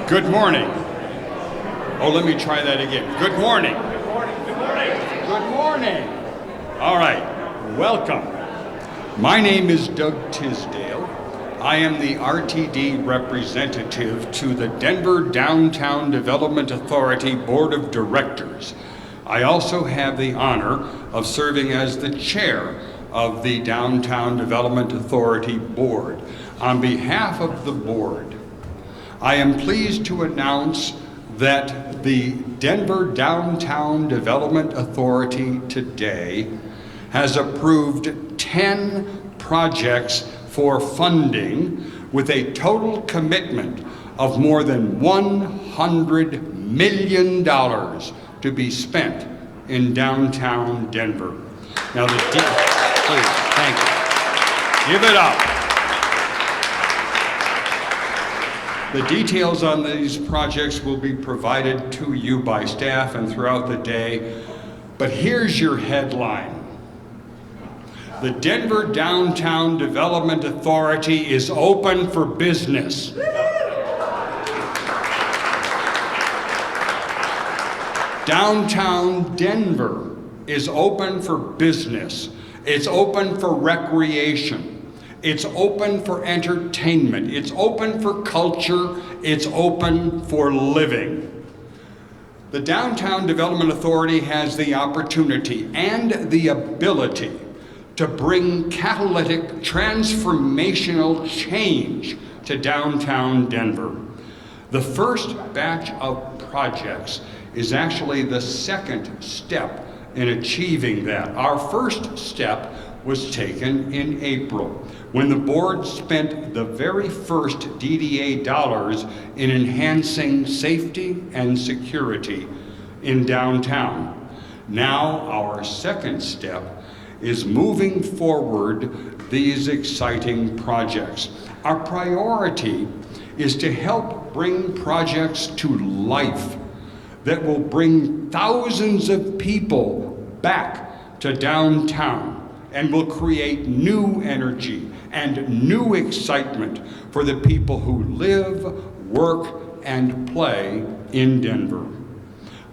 Good morning. Oh, let me try that again. Good morning. Good morning. Good morning. Good morning. All right, welcome. My name is Doug Tisdale. I am the RTD representative to the Denver Downtown Development Authority Board of Directors. I also have the honor of serving as the chair of the Downtown Development Authority Board. On behalf of the board, I am pleased to announce that the Denver Downtown Development Authority today has approved 10 projects for funding with a total commitment of more than $100 million to be spent in downtown Denver. Now, please, thank you. Give it up. The details on these projects will be provided to you by staff and throughout the day, but here's your headline. The Denver Downtown Development Authority is open for business. Downtown Denver is open for business. It's open for recreation. It's open for entertainment. It's open for culture. It's open for living. The Downtown Development Authority has the opportunity and the ability to bring catalytic transformational change to downtown Denver. The first batch of projects is actually the second step in achieving that. Our first step was taken in April, when the board spent the very first DDA dollars in enhancing safety and security in downtown. Now our second step is moving forward these exciting projects. Our priority is to help bring projects to life that will bring thousands of people back to downtown and will create new energy and new excitement for the people who live, work, and play in Denver.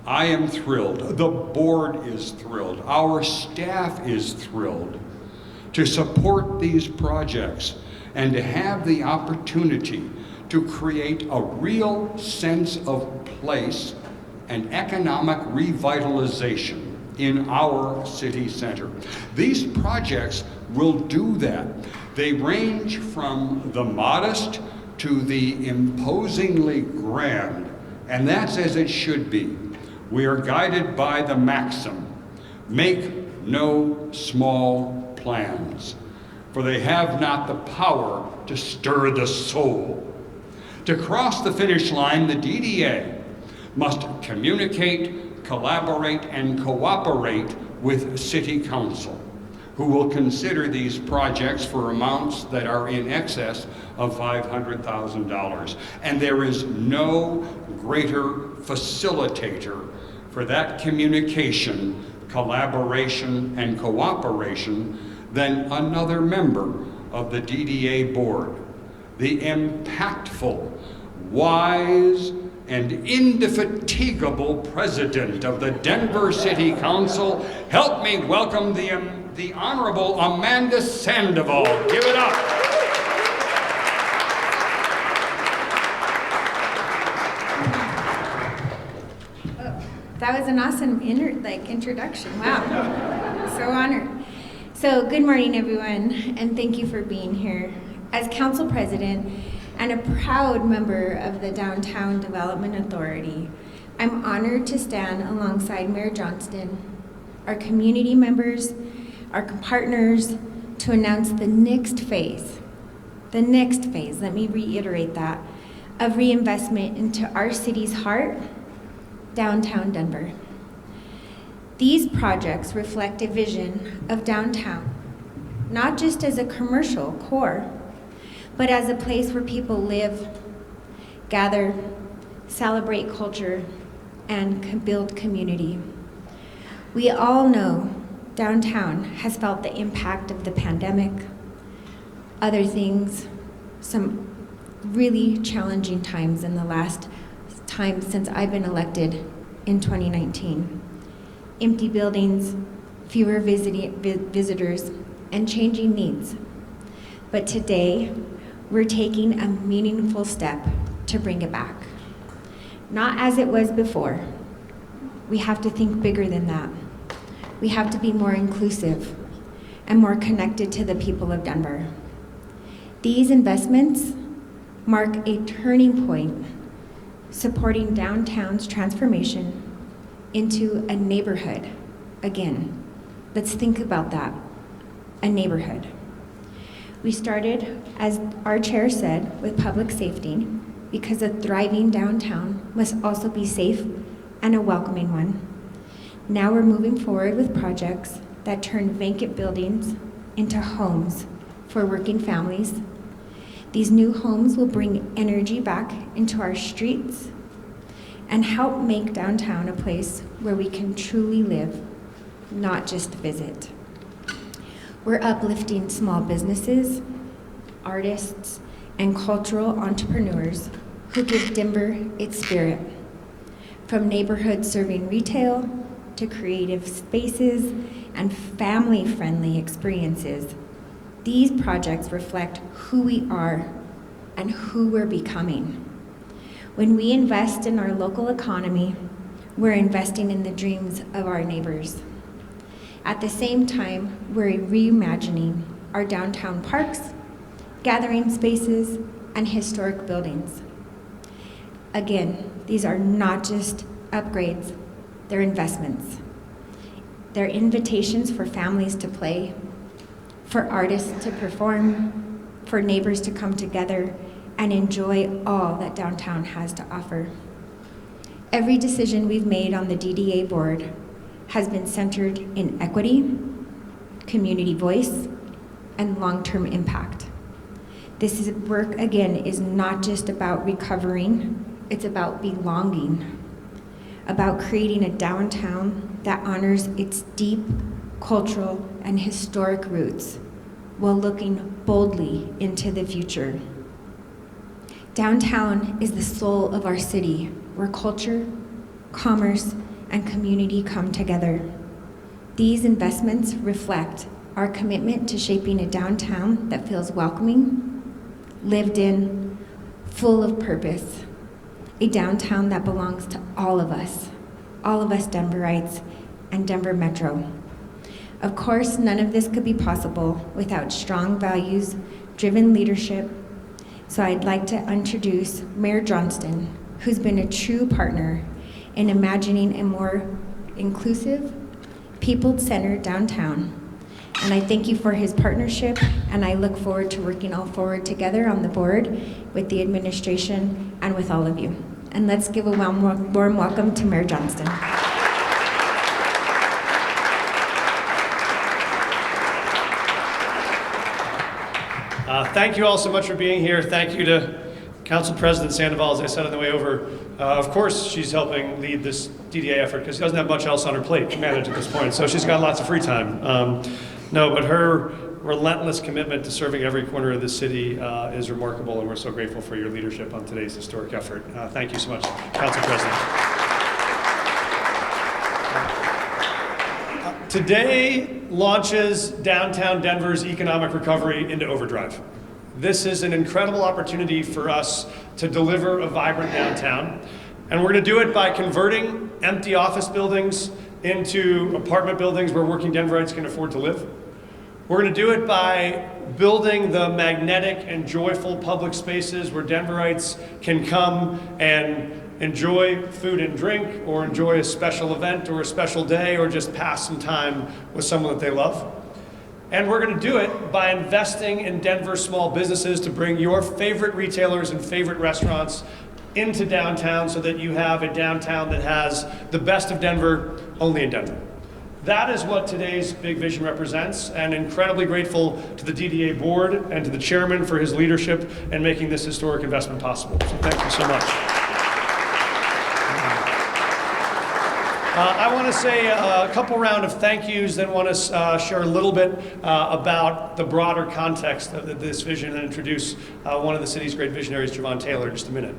I am thrilled. The board is thrilled. Our staff is thrilled to support these projects and to have the opportunity to create a real sense of place and economic revitalization in our city center. These projects will do that. They range from the modest to the imposingly grand, and that's as it should be. We are guided by the maxim, make no small plans, for they have not the power to stir the soul. To cross the finish line, the DDA must communicate, collaborate, and cooperate with City Council, who will consider these projects for amounts that are in excess of $500,000. And there is no greater facilitator for that communication, collaboration, and cooperation than another member of the DDA board, the impactful, wise, and indefatigable president of the Denver City Council. Help me welcome the Honorable Amanda Sandoval. Give it up. That was an awesome introduction. Wow, so honored. So good morning, everyone, and thank you for being here. As council president and a proud member of the Downtown Development Authority, I'm honored to stand alongside Mayor Johnston, our community members, our partners, to announce the next phase, let me reiterate that, of reinvestment into our city's heart, downtown Denver. These projects reflect a vision of downtown, not just as a commercial core, but as a place where people live, gather, celebrate culture, and build community. We all know downtown has felt the impact of the pandemic, other things, some really challenging times in the last time since I've been elected in 2019. Empty buildings, fewer visitors, and changing needs. But today, we're taking a meaningful step to bring it back. Not as it was before. We have to think bigger than that. We have to be more inclusive and more connected to the people of Denver. These investments mark a turning point, supporting downtown's transformation into a neighborhood. Again, let's think about that, a neighborhood. We started, as our chair said, with public safety, because a thriving downtown must also be safe and a welcoming one. Now we're moving forward with projects that turn vacant buildings into homes for working families. These new homes will bring energy back into our streets and help make downtown a place where we can truly live, not just visit. We're uplifting small businesses, artists, and cultural entrepreneurs who give Denver its spirit. From neighborhoods serving retail to creative spaces and family-friendly experiences, these projects reflect who we are and who we're becoming. When we invest in our local economy, we're investing in the dreams of our neighbors. At the same time, we're reimagining our downtown parks, gathering spaces, and historic buildings. Again, these are not just upgrades, they're investments. They're invitations for families to play, for artists to perform, for neighbors to come together and enjoy all that downtown has to offer. Every decision we've made on the DDA board has been centered in equity, community voice, and long-term impact. This work, again, is not just about recovering, it's about belonging, about creating a downtown that honors its deep cultural and historic roots while looking boldly into the future. Downtown is the soul of our city, where culture, commerce, and community come together. These investments reflect our commitment to shaping a downtown that feels welcoming, lived in, full of purpose, a downtown that belongs to all of us Denverites and Denver Metro. Of course, none of this could be possible without strong values-driven leadership. So I'd like to introduce Mayor Johnston, who's been a true partner in imagining a more inclusive, people-centered downtown. And I thank you for his partnership, and I look forward to working all forward together on the board with the administration and with all of you. And let's give a warm welcome to Mayor Johnston. Thank you all so much for being here. Thank you to Council President Sandoval, as I said on the way over. Of course, she's helping lead this DDA effort because she doesn't have much else on her plate to manage at this point, so she's got lots of free time. No, but her relentless commitment to serving every corner of the city is remarkable, and we're so grateful for your leadership on today's historic effort. Thank you so much, Council President. Today launches downtown Denver's economic recovery into overdrive. This is an incredible opportunity for us to deliver a vibrant downtown, and we're going to do it by converting empty office buildings into apartment buildings where working Denverites can afford to live. We're going to do it by building the magnetic and joyful public spaces where Denverites can come and enjoy food and drink, or enjoy a special event or a special day, or just pass some time with someone that they love. And we're going to do it by investing in Denver small businesses to bring your favorite retailers and favorite restaurants into downtown so that you have a downtown that has the best of Denver only in Denver. That is what today's big vision represents, and incredibly grateful to the DDA board and to the chairman for his leadership in making this historic investment possible. So thank you so much. I want to say a couple round of thank yous, then want to share a little bit about the broader context of this vision and introduce one of the city's great visionaries, Javon Taylor, in just a minute.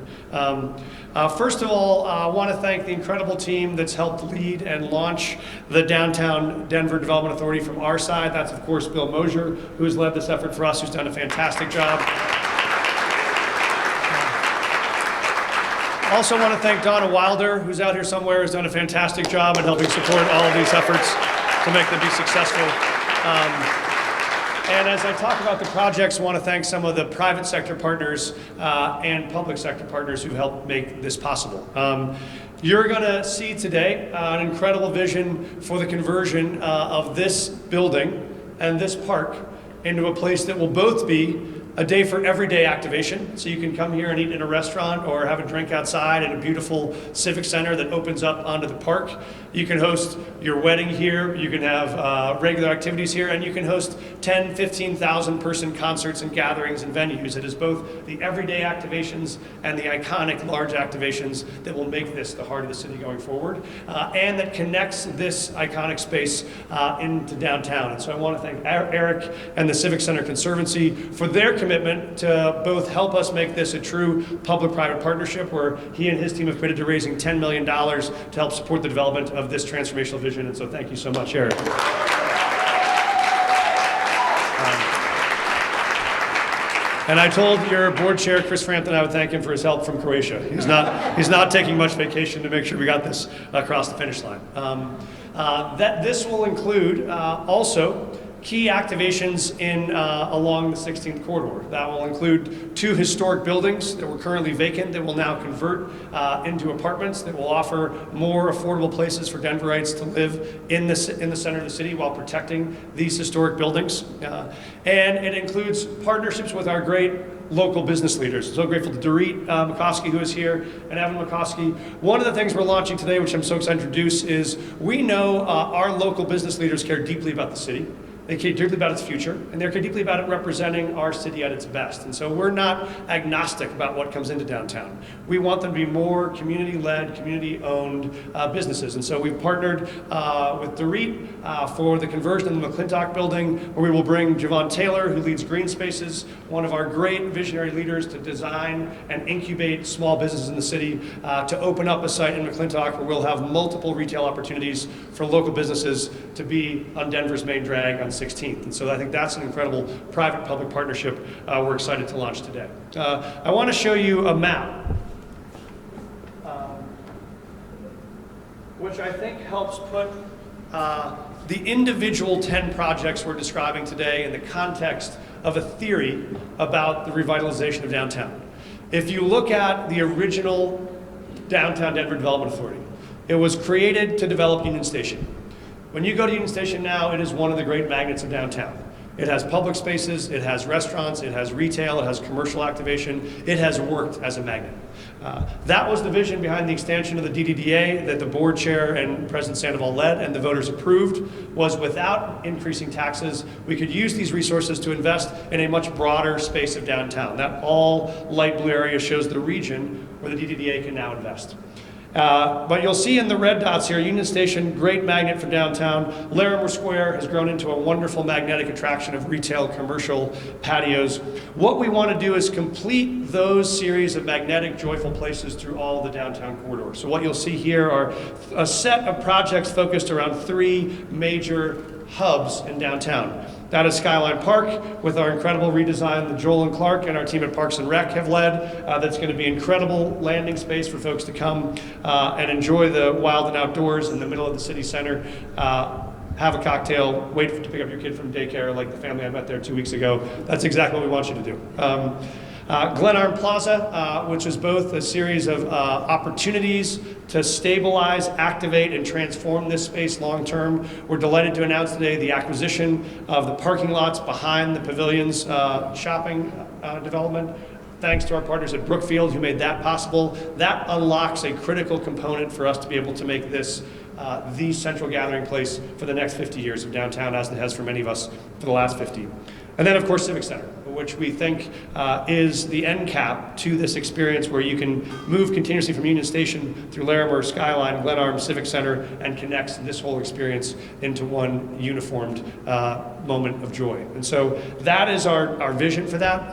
First of all, I want to thank the incredible team that's helped lead and launch the Downtown Denver Development Authority from our side. That's, of course, Bill Mosier, who has led this effort for us, who's done a fantastic job. Also want to thank Donna Wilder, who's out here somewhere, has done a fantastic job in helping support all of these efforts to make them be successful. And as I talk about the projects, I want to thank some of the private sector partners and public sector partners who helped make this possible. You're going to see today an incredible vision for the conversion of this building and this park into a place that will both be a day for everyday activation, so you can come here and eat in a restaurant or have a drink outside in a beautiful civic center that opens up onto the park. You can host your wedding here, you can have regular activities here, and you can host 10, 15,000 person concerts and gatherings and venues. It is both the everyday activations and the iconic large activations that will make this the heart of the city going forward, and that connects this iconic space into downtown. And so I want to thank Eric and the Civic Center Conservancy for their commitment to both help us make this a true public-private partnership, where he and his team have committed to raising $10 million to help support the development of this transformational vision. And so thank you so much, Eric. And I told your board chair, Chris Frampton, I would thank him for his help from Croatia. He's not taking much vacation to make sure we got this across the finish line. This will include also key activations in along the 16th corridor. That will include 2 historic buildings that were currently vacant that will now convert into apartments that will offer more affordable places for Denverites to live in the center of the city while protecting these historic buildings. And it includes partnerships with our great local business leaders. So grateful to Dorit McCoskey, who is here, and Evan McCoskey. One of the things we're launching today, which I'm so excited to introduce, is we know our local business leaders care deeply about the city. They care deeply about its future, and they care deeply about it representing our city at its best. And so we're not agnostic about what comes into downtown. We want them to be more community-led, community-owned businesses. And so we've partnered with Dorit for the conversion of the McClintock building, where we will bring Javon Taylor, who leads Green Spaces, one of our great visionary leaders, to design and incubate small businesses in the city, to open up a site in McClintock where we'll have multiple retail opportunities for local businesses to be on Denver's main drag on 16th. And so I think that's an incredible private-public partnership we're excited to launch today. I want to show you a map, which I think helps put the individual 10 projects we're describing today in the context of a theory about the revitalization of downtown. If you look at the original Downtown Denver Development Authority, it was created to develop Union Station. When you go to Union Station now, it is one of the great magnets of downtown. It has public spaces, it has restaurants, it has retail, it has commercial activation. It has worked as a magnet. That was the vision behind the extension of the DDDA that the board chair and President Sandoval led and the voters approved, was without increasing taxes, we could use these resources to invest in a much broader space of downtown. That all light blue area shows the region where the DDDA can now invest. But you'll see in the red dots here, Union Station, great magnet for downtown. Larimer Square has grown into a wonderful magnetic attraction of retail, commercial patios. What we want to do is complete those series of magnetic, joyful places through all the downtown corridors. So what you'll see here are a set of projects focused around 3 major hubs in downtown. That is Skyline Park, with our incredible redesign that Joel and Clark and our team at Parks and Rec have led. That's going to be incredible landing space for folks to come and enjoy the wild and outdoors in the middle of the city center. Have a cocktail, wait to pick up your kid from daycare like the family I met there 2 weeks ago. That's exactly what we want you to do. Glenarm Plaza, which is both a series of opportunities to stabilize, activate, and transform this space long term. We're delighted to announce today the acquisition of the parking lots behind the Pavilions shopping development. Thanks to our partners at Brookfield who made that possible. That unlocks a critical component for us to be able to make this the central gathering place for the next 50 years of downtown, as it has for many of us for the last 50. And then, of course, Civic Center, which we think is the end cap to this experience where you can move continuously from Union Station through Larimer, Skyline, Glenarm, Civic Center, and connects this whole experience into one uniformed moment of joy. And so that is our vision for that.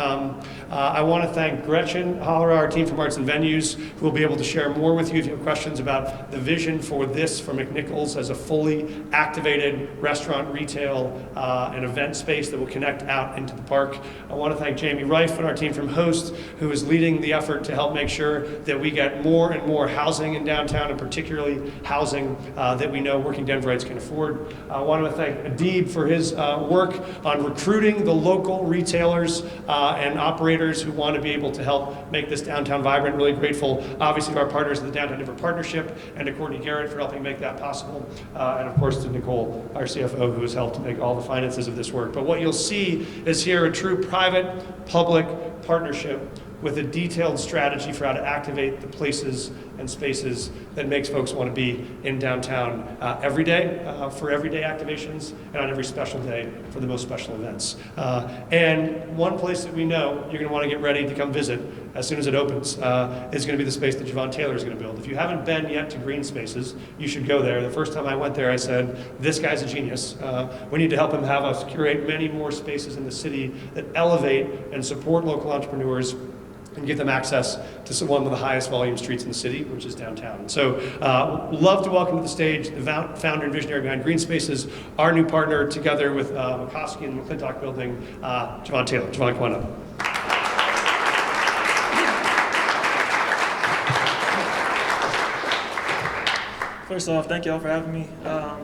I want to thank Gretchen Holler, our team from Arts and Venues, who will be able to share more with you if you have questions about the vision for this for McNichols as a fully activated restaurant, retail, and event space that will connect out into the park. I want to thank Jamie Reif and our team from Host, who is leading the effort to help make sure that we get more and more housing in downtown, and particularly housing that we know working Denverites can afford. I want to thank Adib for his work on recruiting the local retailers and operators who want to be able to help make this downtown vibrant. Really grateful, obviously, to our partners in the Downtown Denver Partnership and to Courtney Garrett for helping make that possible. And of course to Nicole, our CFO, who has helped make all the finances of this work. But what you'll see is here a true private-public partnership with a detailed strategy for how to activate the places and spaces that makes folks want to be in downtown every day for everyday activations and on every special day for the most special events. And one place that we know you're going to want to get ready to come visit as soon as it opens is going to be the space that Javon Taylor is going to build. If you haven't been yet to Green Spaces, you should go there. The first time I went there, I said, this guy's a genius. We need to help him have us curate many more spaces in the city that elevate and support local entrepreneurs and give them access to one of the highest volume streets in the city, which is downtown. So love to welcome to the stage the founder and visionary behind Green Spaces, our new partner together with McCoskey and the McClintock building, Javon Taylor. Javon, come on up. First off, thank you all for having me.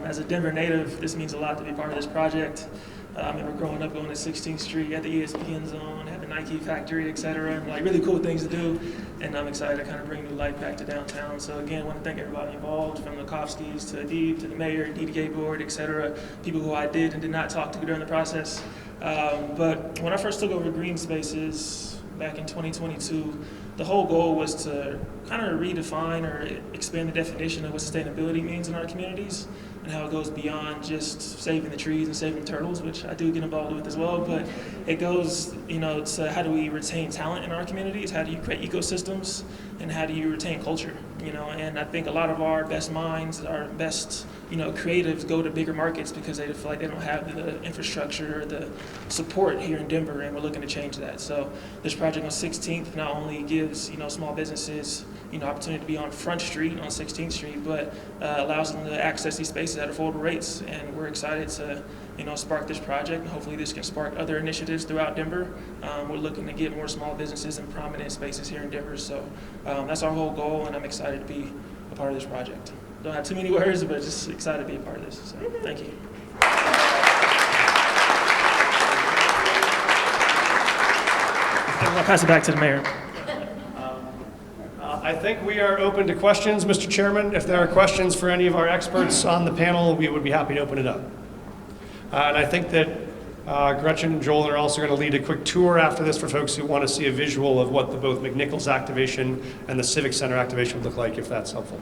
As a Denver native, this means a lot to be part of this project. I remember growing up going to 16th Street at the ESPN zone, had the Nike factory, et cetera, and like really cool things to do. And I'm excited to kind of bring new life back to downtown. So again, I want to thank everybody involved, from the Kofskis to Adib to the mayor, DDA board, et cetera, people who I did and did not talk to during the process. But when I first took over Green Spaces back in 2022, the whole goal was to kind of redefine or expand the definition of what sustainability means in our communities and how it goes beyond just saving the trees and saving turtles, which I do get involved with as well, but it goes, to how do we retain talent in our communities, how do you create ecosystems, and how do you retain culture, and I think a lot of our best minds, our best, creatives go to bigger markets because they feel like they don't have the infrastructure or the support here in Denver, and we're looking to change that. So this project on 16th not only gives, small businesses, opportunity to be on Front Street on 16th Street, but allows them to access these spaces at affordable rates. And we're excited to, spark this project. And hopefully this can spark other initiatives throughout Denver. We're looking to get more small businesses in prominent spaces here in Denver. So that's our whole goal, and I'm excited to be a part of this project. Don't have too many words, but just excited to be a part of this. So thank you. I'll pass it back to the mayor. I think we are open to questions, Mr. Chairman. If there are questions for any of our experts on the panel, we would be happy to open it up. And I think that Gretchen and Joel are also going to lead a quick tour after this for folks who want to see a visual of what the both McNichols activation and the Civic Center activation would look like, if that's helpful.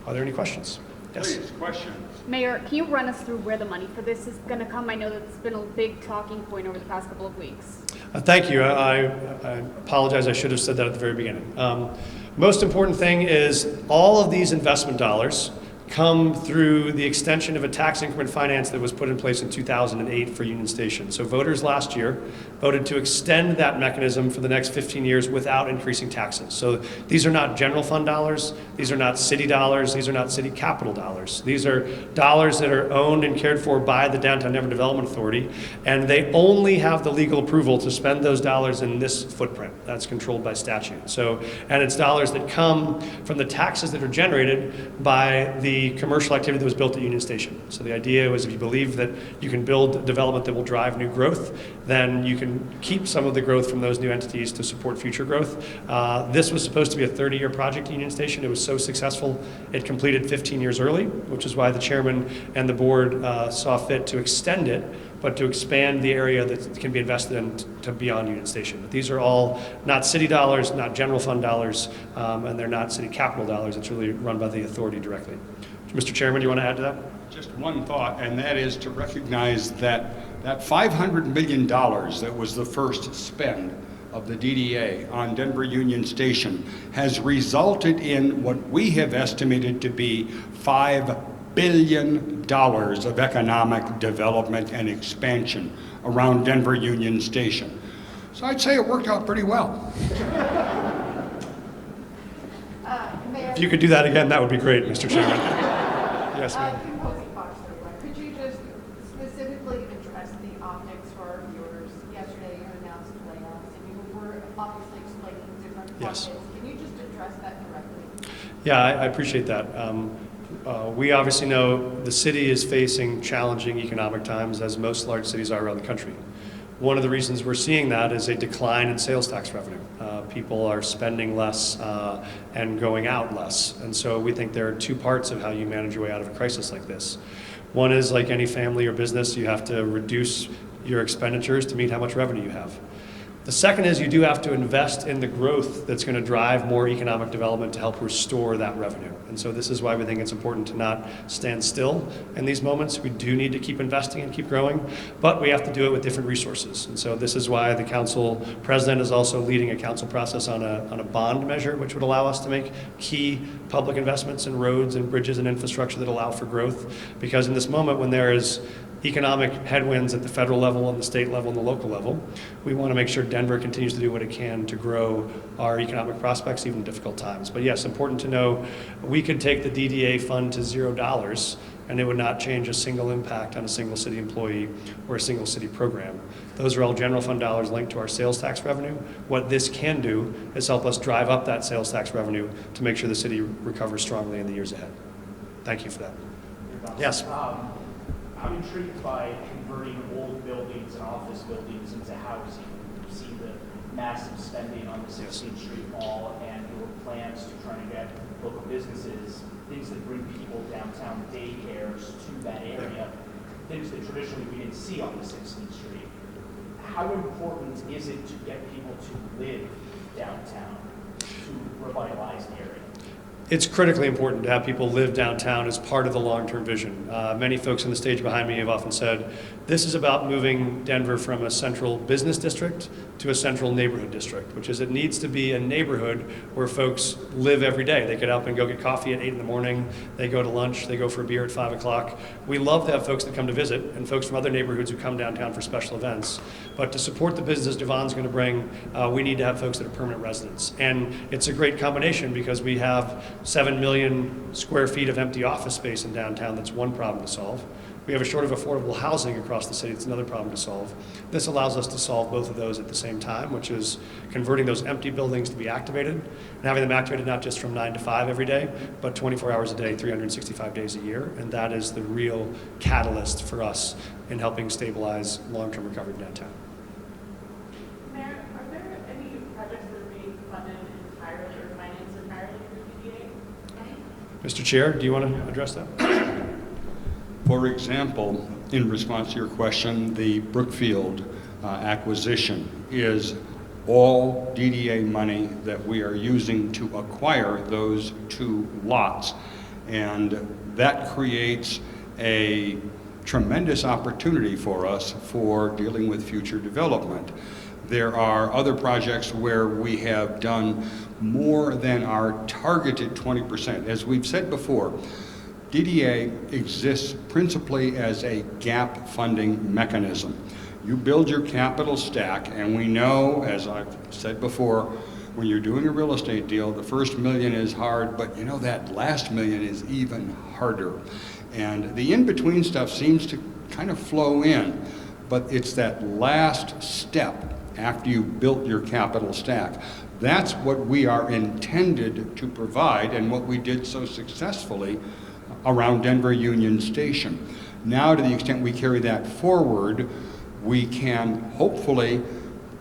Are there any questions? Yes. Please, question. Mayor, can you run us through where the money for this is going to come? I know that's been a big talking point over the past couple of weeks. Thank you. I apologize. I should have said that at the very beginning. Most important thing is all of these investment dollars come through the extension of a tax increment finance that was put in place in 2008 for Union Station. So voters last year voted to extend that mechanism for the next 15 years without increasing taxes. So these are not general fund dollars, these are not city dollars, these are not city capital dollars. These are dollars that are owned and cared for by the Downtown Denver Development Authority, and they only have the legal approval to spend those dollars in this footprint. That's controlled by statute. So, and it's dollars that come from the taxes that are generated by the commercial activity that was built at Union Station. So the idea was, if you believe that you can build development that will drive new growth, then you can keep some of the growth from those new entities to support future growth. This was supposed to be a 30-year project at Union Station. It was so successful, it completed 15 years early, which is why the chairman and the board saw fit to extend it, but to expand the area that can be invested in to beyond Union Station. But these are all not city dollars, not general fund dollars, and they're not city capital dollars. It's really run by the authority directly. Mr. Chairman, do you want to add to that? Just one thought, and that is to recognize that That $500 million that was the first spend of the DDA on Denver Union Station has resulted in what we have estimated to be $5 billion of economic development and expansion around Denver Union Station. So I'd say it worked out pretty well. If you could do that again, that would be great, Mr. Chairman. Yes, ma'am. Composing Fox 31, could you just specifically address the optics for our viewers? Yesterday you announced layoffs, and you were obviously explaining different Yes. buckets. Can you just address that directly? Yeah, I appreciate that. We obviously know the city is facing challenging economic times, as most large cities are around the country. One of the reasons we're seeing that is a decline in sales tax revenue. People are spending less and going out less. And so we think there are two parts of how you manage your way out of a crisis like this. One is, like any family or business, you have to reduce your expenditures to meet how much revenue you have. The second is you do have to invest in the growth that's going to drive more economic development to help restore that revenue. And so this is why we think it's important to not stand still in these moments. We do need to keep investing and keep growing, but we have to do it with different resources. And so this is why the council president is also leading a council process on a bond measure, which would allow us to make key public investments in roads and bridges and infrastructure that allow for growth. Because in this moment when there is economic headwinds at the federal level and the state level and the local level, we want to make sure Denver continues to do what it can to grow our economic prospects even in difficult times. But yes, important to know, we could take the DDA fund to $0 and it would not change a single impact on a single city employee or a single city program. Those are all general fund dollars linked to our sales tax revenue. What this can do is help us drive up that sales tax revenue to make sure the city recovers strongly in the years ahead. Thank you for that. Yes. I'm intrigued by converting old buildings and office buildings into housing. We've seen the massive spending on the 16th Street Mall and your plans to try to get local businesses, things that bring people downtown, daycares to that area, things that traditionally we didn't see on the 16th Street. How important is it to get people to live downtown, to revitalize the area? It's critically important to have people live downtown as part of the long-term vision. Many folks on the stage behind me have often said, this is about moving Denver from a central business district to a central neighborhood district, which is it needs to be a neighborhood where folks live every day. They get up and go get coffee at 8 in the morning, they go to lunch, they go for a beer at 5 o'clock. We love to have folks that come to visit and folks from other neighborhoods who come downtown for special events. But to support the business Devon's going to bring, we need to have folks that are permanent residents. And it's a great combination because we have 7 million square feet of empty office space in downtown. That's one problem to solve. We have a shortage of affordable housing across the city. It's another problem to solve. This allows us to solve both of those at the same time, which is converting those empty buildings to be activated and having them activated not just from 9 to 5 every day, but 24 hours a day, 365 days a year. And that is the real catalyst for us in helping stabilize long-term recovery downtown. Mayor, are there any projects that are being funded entirely or financed entirely through DDA? Mr. Chair, do you want to address that? For example, in response to your question, the Brookfield acquisition is all DDA money that we are using to acquire those 2 lots. And that creates a tremendous opportunity for us for dealing with future development. There are other projects where we have done more than our targeted 20%. As we've said before, DDA exists principally as a gap funding mechanism. You build your capital stack, and we know, as I've said before, when you're doing a real estate deal, the first $1 million is hard, but you know that last $1 million is even harder. And the in-between stuff seems to kind of flow in, but it's that last step after you've built your capital stack. That's what we are intended to provide and what we did so successfully around Denver Union Station. Now, to the extent we carry that forward, we can hopefully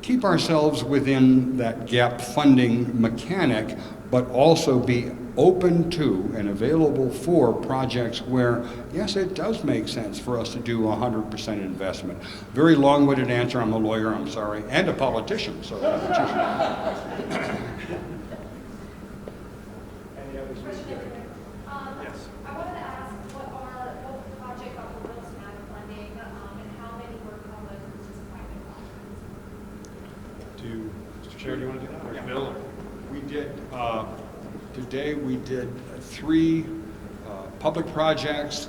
keep ourselves within that gap funding mechanic, but also be open to and available for projects where, yes, it does make sense for us to do 100% investment. Very long-winded answer. I'm a lawyer, I'm sorry, and a politician, so. I wanted to ask what project got the most amount of funding and how many were Chair, do you want to do that? Or Bill? We did, today we did 3 public projects,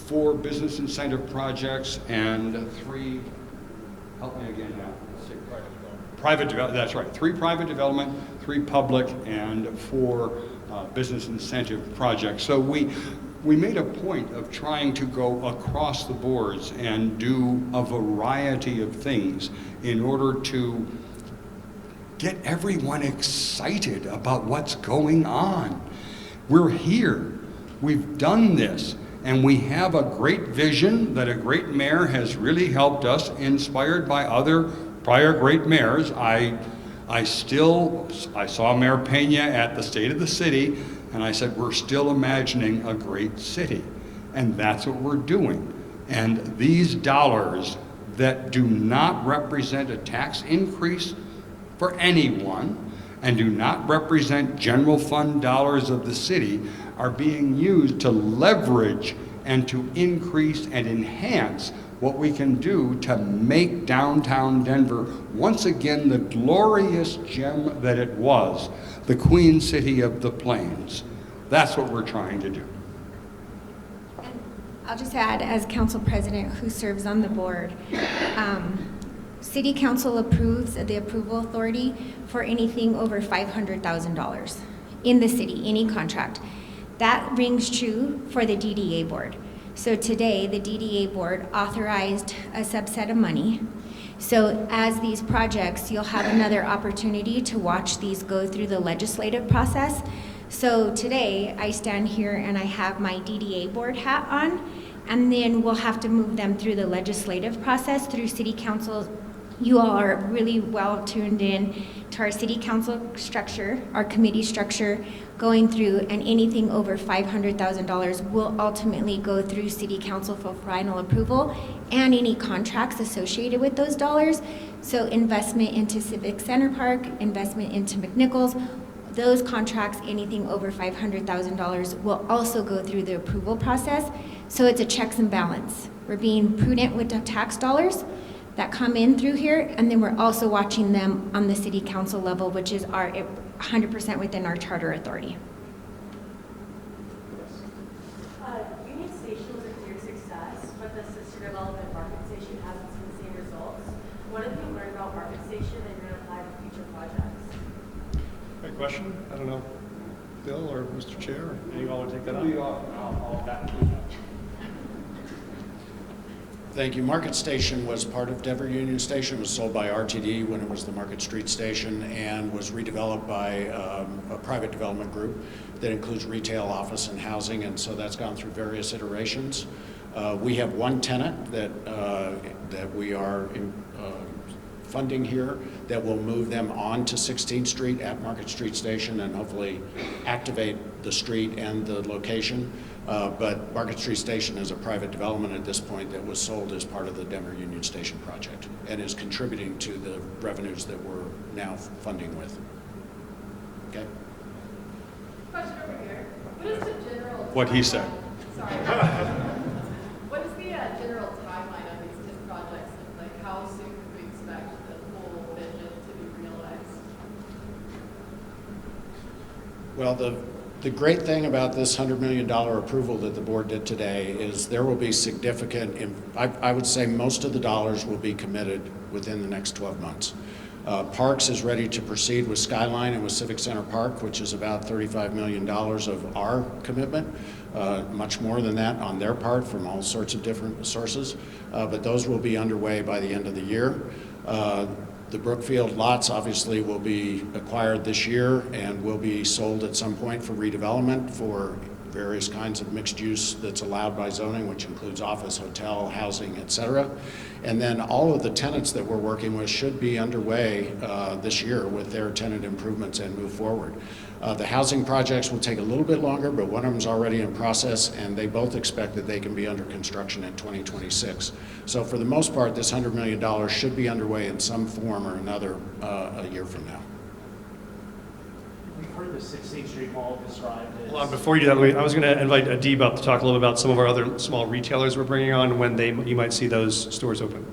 4 business incentive projects, and 3, help me again now. Let's see. Private development, that's right. 3 private development, 3 public, and 4 business incentive projects. So we made a point of trying to go across the boards and do a variety of things in order to get everyone excited about what's going on. We're here. We've done this. And we have a great vision that a great mayor has really helped us, inspired by other prior great mayors. I saw Mayor Pena at the State of the City, and I said, we're still imagining a great city. And that's what we're doing. And these dollars that do not represent a tax increase for anyone and do not represent general fund dollars of the city are being used to leverage and to increase and enhance what we can do to make downtown Denver once again the glorious gem that it was, the Queen City of the Plains. That's what we're trying to do. And I'll just add, as council president who serves on the board, City Council approves the approval authority for anything over $500,000 in the city, any contract. That rings true for the DDA board. So today, the DDA board authorized a subset of money. So as these projects, you'll have another opportunity to watch these go through the legislative process. So today, I stand here and I have my DDA board hat on, and then we'll have to move them through the legislative process through City Council. You all are really well tuned in to our City Council structure, our committee structure, going through, and anything over $500,000 will ultimately go through City Council for final approval and any contracts associated with those dollars. So investment into Civic Center Park, investment into McNichols, those contracts, anything over $500,000 will also go through the approval process. So it's a checks and balance. We're being prudent with the tax dollars that come in through here, and then we're also watching them on the City Council level, which is our 100% within our charter authority. Union Station was a clear success, but the sister development Market Station hasn't seen the same results. What have you learned about Market Station that you're going to apply to future projects? Great question. I don't know, Bill or Mr. Chair, any of y'all want to take that up? I'll back. Thank you. Market Station was part of Denver Union Station. It was sold by RTD when it was the Market Street Station and was redeveloped by a private development group that includes retail, office, and housing, and so that's gone through various iterations. We have one tenant that we are funding here that will move them on to 16th Street at Market Street Station and hopefully activate the street and the location. But Market Street Station is a private development at this point that was sold as part of the Denver Union Station project and is contributing to the revenues that we're now funding with. Okay? Question over here. What is the general? What he said. Sorry. What is the general timeline on these 10 projects? Like, how soon can we expect the full vision to be realized? Well, the great thing about this $100 million approval that the board did today is there will be significant, I would say most of the dollars will be committed within the next 12 months. Parks is ready to proceed with Skyline and with Civic Center Park, which is about $35 million of our commitment, much more than that on their part from all sorts of different sources, but those will be underway by the end of the year. The Brookfield lots obviously will be acquired this year and will be sold at some point for redevelopment for various kinds of mixed use that's allowed by zoning, which includes office, hotel, housing, et cetera. And then all of the tenants that we're working with should be underway this year with their tenant improvements and move forward. The housing projects will take a little bit longer, but one of them is already in process, and they both expect that they can be under construction in 2026. So for the most part, this $100 million should be underway in some form or another a year from now. We've heard the 16th Street Mall described as... Hold on, before you do that, I was going to invite Adib up to talk a little bit about some of our other small retailers we're bringing on and when you might see those stores open.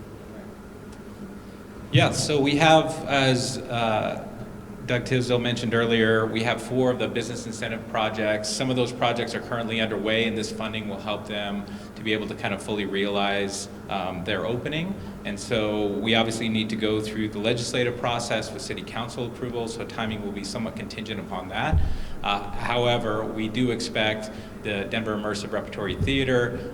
Yeah, so we have, as Doug Tisdale mentioned earlier, we have 4 of the business incentive projects. Some of those projects are currently underway, and this funding will help them to be able to kind of fully realize their opening. And so we obviously need to go through the legislative process with city council approval, so timing will be somewhat contingent upon that. However, we do expect the Denver Immersive Repertory Theater,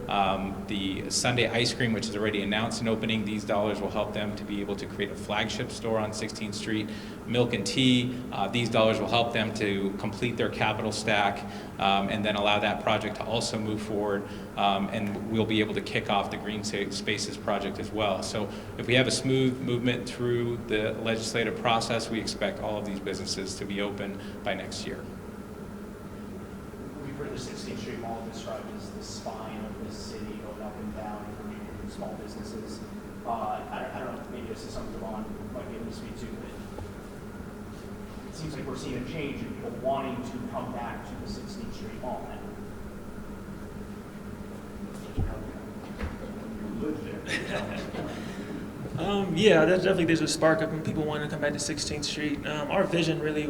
the Sunday Ice Cream, which is already announced an opening. These dollars will help them to be able to create a flagship store on 16th Street. Milk and Tea, these dollars will help them to complete their capital stack and then allow that project to also move forward. And we'll be able to kick off the Green Spaces project as well. So if we have a smooth movement through the legislative process, we expect all of these businesses to be open by next year. We've heard the 16th Street Mall described as the spine of the city, going up and down for small businesses. I don't know, maybe this is something Devon might be able to speak to, but it seems like we're seeing a change in people wanting to come back to the 16th Street Mall now. Yeah, there's a spark of people wanting to come back to 16th Street. Our vision really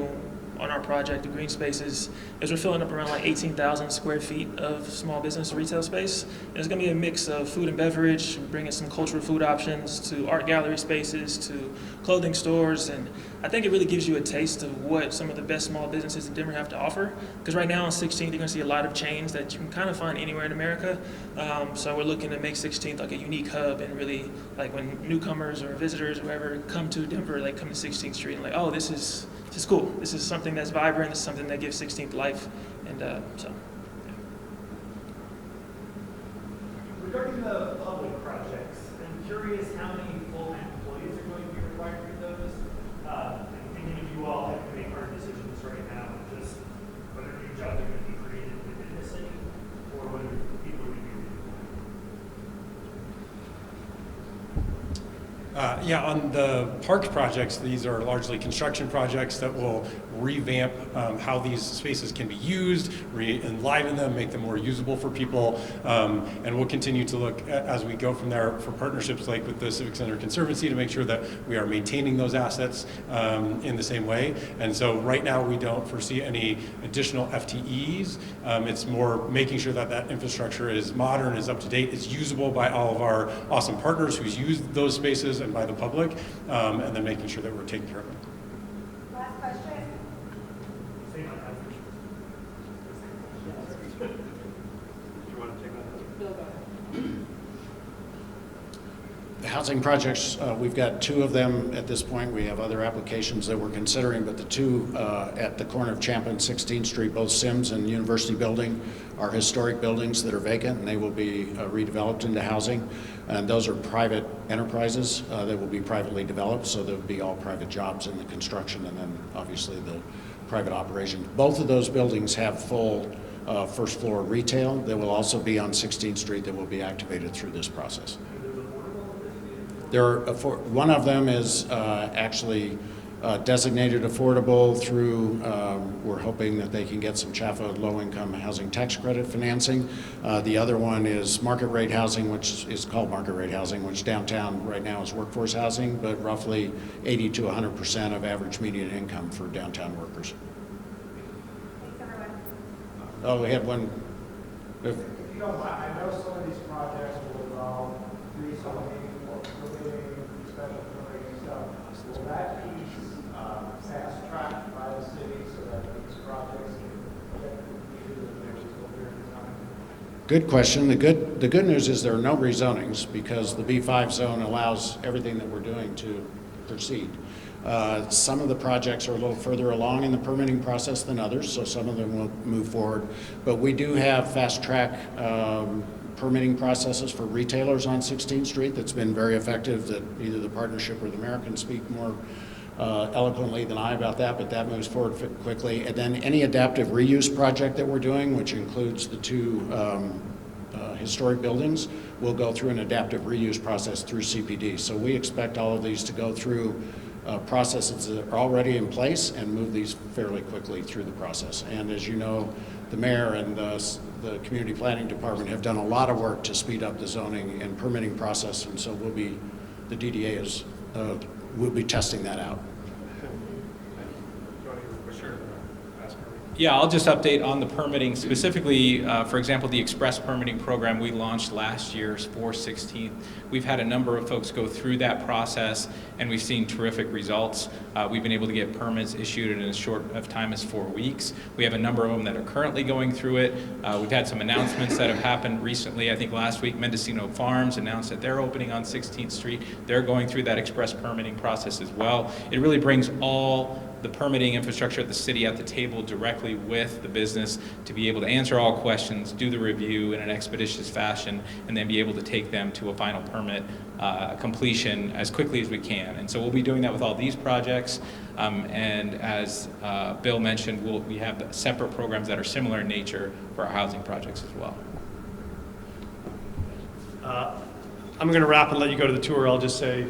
on our project, the Green Spaces, is we're filling up around like 18,000 square feet of small business retail space. And it's going to be a mix of food and beverage, bringing some cultural food options to art gallery spaces, to clothing stores. And I think it really gives you a taste of what some of the best small businesses in Denver have to offer. Because right now on 16th, you're going to see a lot of chains that you can kind of find anywhere in America. So we're looking to make 16th like a unique hub, and really like when newcomers or visitors or whoever come to Denver, like come to 16th Street and like, oh, this is cool. This is something that's vibrant. This is something that gives 16th life. And so. Regarding the public projects, I'm curious how many full-time employees are going to be required for those. I'm thinking if you all have to make hard decisions right now, just whether new jobs are going to be created within the city or whether people are going to be Yeah, on the parks projects, these are largely construction projects that will revamp how these spaces can be used, enliven them, make them more usable for people, and we'll continue to look as we go from there for partnerships like with the Civic Center Conservancy to make sure that we are maintaining those assets in the same way. And so right now we don't foresee any additional FTEs. It's more making sure that that infrastructure is modern, is up to date, is usable by all of our awesome partners who's used those spaces and by the public, and then making sure that we're taking care of them. Last question. The housing projects, we've got 2 of them at this point. We have other applications that we're considering, but the 2 at the corner of Champa and 16th Street, both Sims and University Building, are historic buildings that are vacant, and they will be redeveloped into housing. And those are private enterprises that will be privately developed, so there will be all private jobs in the construction and then obviously the private operation. Both of those buildings have full first floor retail. They will also be on 16th Street that will be activated through this process. One of them is actually designated affordable through, we're hoping that they can get some CHFA low-income housing tax credit financing. The other one is market rate housing, which is called market rate housing, which downtown right now is workforce housing, but roughly 80 to 100% of average median income for downtown workers. Thanks, everyone. Oh, we had one. If you don't mind, I know some of these projects will involve rezoning or permitting, special permitting stuff. Will that be fast-tracked by the city so that these projects can get completed in their reasonable period of time? Good question. The good news is there are no rezonings because the B5 zone allows everything that we're doing to proceed. Some of the projects are a little further along in the permitting process than others, so some of them will move forward. But we do have fast-track permitting processes for retailers on 16th Street that's been very effective, that either the partnership or the mayor can speak more eloquently than I about that, but that moves forward quickly. And then any adaptive reuse project that we're doing, which includes the 2 historic buildings, will go through an adaptive reuse process through CPD. So we expect all of these to go through processes that are already in place and move these fairly quickly through the process. And as you know, the mayor and the community planning department have done a lot of work to speed up the zoning and permitting process, and so the DDA is we'll be testing that out. Yeah, I'll just update on the permitting, specifically, for example, the express permitting program we launched last year, 4/16. We've had a number of folks go through that process, and we've seen terrific results. We've been able to get permits issued in as short of time as 4 weeks. We have a number of them that are currently going through it. We've had some announcements that have happened recently. I think last week, Mendocino Farms announced that they're opening on 16th Street. They're going through that express permitting process as well. It really brings all the permitting infrastructure at the city at the table directly with the business to be able to answer all questions, do the review in an expeditious fashion, and then be able to take them to a final permit completion as quickly as we can. And so we'll be doing that with all these projects. And as Bill mentioned, we have separate programs that are similar in nature for our housing projects as well. I'm going to wrap and let you go to the tour. I'll just say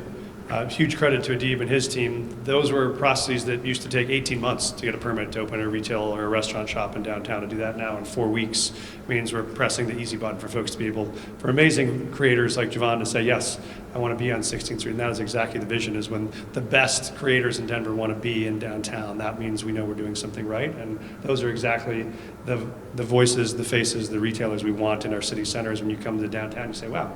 huge credit to Adib and his team. Those were processes that used to take 18 months to get a permit to open a retail or a restaurant shop in downtown. To do that now in 4 weeks means we're pressing the easy button for folks to be able, for amazing creators like Javon to say, yes, I want to be on 16th Street. And that is exactly the vision, is when the best creators in Denver want to be in downtown. That means we know we're doing something right. And those are exactly the voices, the faces, the retailers we want in our city centers. When you come to downtown, you say, wow,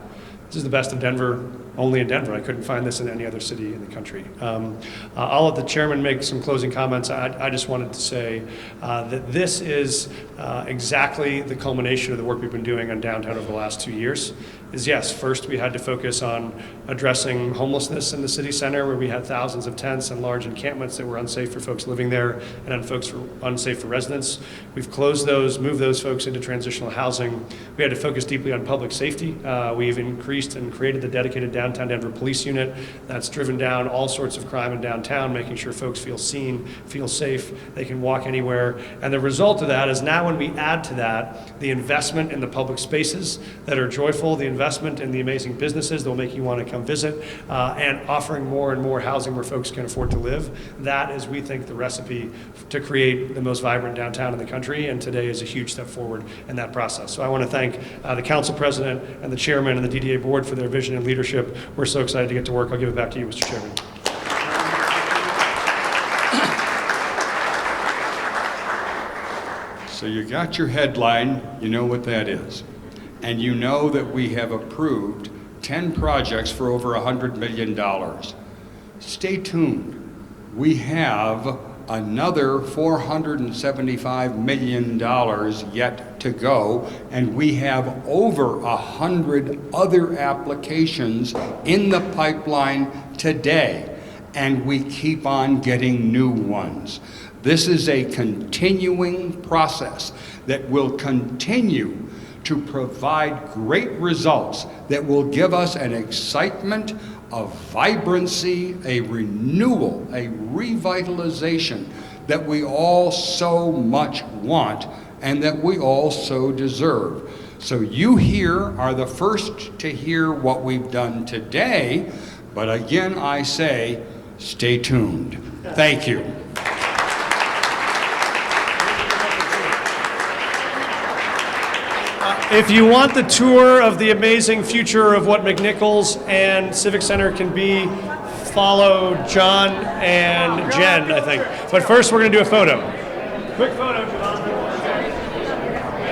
this is the best in Denver, only in Denver. I couldn't find this in any other city in the country. I'll let the chairman make some closing comments. I just wanted to say that this is exactly the culmination of the work we've been doing on downtown over the last 2 years. Is yes, first we had to focus on addressing homelessness in the city center, where we had thousands of tents and large encampments that were unsafe for folks living there and unsafe for residents. We've closed those, moved those folks into transitional housing. We had to focus deeply on public safety. We've increased and created the dedicated Downtown Denver Police Unit that's driven down all sorts of crime in downtown, making sure folks feel seen, feel safe, they can walk anywhere. And the result of that is now when we add to that the investment in the public spaces that are joyful, the investment in the amazing businesses that will make you want to come visit, and offering more and more housing where folks can afford to live. That is, we think, the recipe to create the most vibrant downtown in the country, and today is a huge step forward in that process. So I want to thank the council president and the chairman and the DDA board for their vision and leadership. We're so excited to get to work. I'll give it back to you, Mr. Chairman. So you got your headline, you know what that is. And you know that we have approved 10 projects for over $100 million. Stay tuned. We have another $475 million yet to go, and we have over 100 other applications in the pipeline today, and we keep on getting new ones. This is a continuing process that will continue to provide great results, that will give us an excitement, a vibrancy, a renewal, a revitalization that we all so much want and that we all so deserve. So you here are the first to hear what we've done today, but again I say, stay tuned. Thank you. If you want the tour of the amazing future of what McNichols and Civic Center can be, follow John and Jen, I think. But first, we're going to do a photo. Quick photo, John.